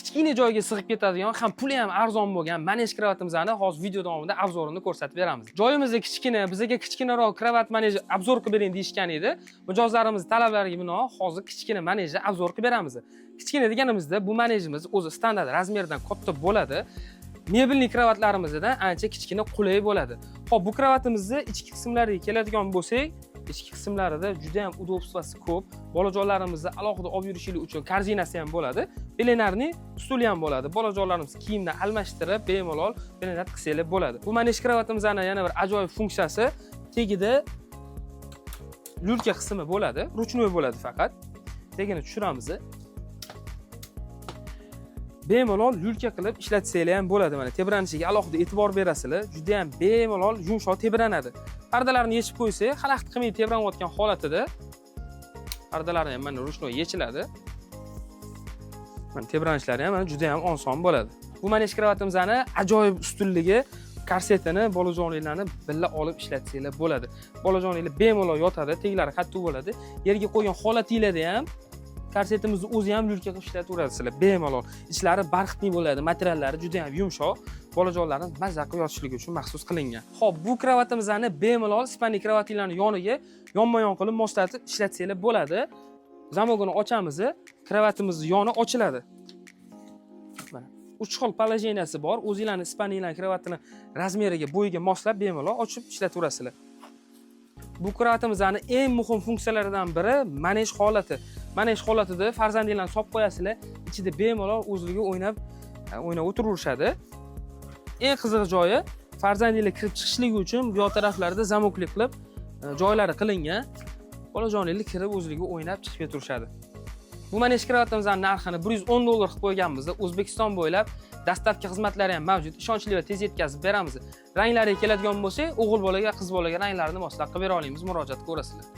kichkina joyga sig'ib ketadigan, ham puli ham arzon bo'lgan manej kravatimizni hozir video davomida obzorini ko'rsatib beramiz. Joyimizda kichkina, bizga kichkinaroq kravat manej obzor qilib bering deyishgan edi. Mijozlarimiz talablariga binoan hozir kichkina manejni obzor qilib beramiz. Kichkina deganimizda bu manejimiz o'zi standart razmerdan katta bo'ladi. Mebelli kravatlarimizdan ancha kichkina qulay bo'ladi. Xo'p, bu kravatimizni ichki qismlariga keladigan bo'lsak, ichki qismlarida juda ham udobstvasi ko'p. Bolajonlarimizni alohida olib yurishlik uchun korzinasi ham bo'ladi. Belenarni stuli ham bo'ladi. Bolajonlarimiz kiyimni almashtirib, bemalol belenat qilsangiz bo'ladi. Bu manej kravatimizning yana bir ajoyib funksiyasi tagida lyurka qismi bo'ladi. Ruchnoy bo'ladi faqat. Tagini tushiramiz. Bemalol lyurka qilib ishlatsanglar ham bo'ladi. Mana tebranishiga alohida e'tibor berasizlar. Juda ham bemalol yumshoq tebranadi. Pardalarni yechib qo'ysak, xalaqit qilmay tebranayotgan holatida pardalarni ham mana ruchnoy yechiladi. Mana tebranishlari ham juda ham oson bo'ladi. Bu manej kravatimizning ajoyib ustunligi korsetini, bolajonlarni birga olib ishlatsanglar bo'ladi. Bolajonlar bemalol yotadi, teglari qattiq bo'ladi. Yerga qo'ygan holatingizda ham korsetimizni o'zi ham lyurka qilib ishlataverasizlar bemalol. Ichlari barxitli bo'ladi, materiallari juda ham yumshoq. Bolajonlarning mazza qilib yotishligi uchun maxsus qilingan. Xo'p, bu kravatimizni bemalol spanli kravatinglarning yoniga yonma-yon qilib moslatib ishlatsanglar bo'ladi. Zamogini ochamiz, kravatimizning yoni ochiladi. Mana 3 xil poложенияsi bor. O'zingizlarning spanlilarning kravatini razmeriga, bo'yiga moslab bemalol ochib ishlataverasizlar. Bu kravatimizning eng muhim funksiyalaridan biri manej holati. Manej holatida farzandinglarni solib qo'yasizlar, ichida bemalol o'zligi o'ynab o'tiraverishadi. Eng qiziq joyi, farzandinglar kirib chiqishligi uchun bu yoq taraflarida zamokli qilib joylari qilingan. Bolajonlar kirib o'zligi o'ynab chiqib keturishadi. Bu manej kravatimizning narxini $110 qilib qo'yganmiz. O'zbekiston bo'ylab dastavka xizmatlari ham mavjud. Ishonchli va tez yetkazib beramiz. Ranglariga keladigan bo'lsa, o'g'il bolaga, qiz bolaga ranglarini moslab qilib bera olamiz, murojaat qilib ko'rasizlar.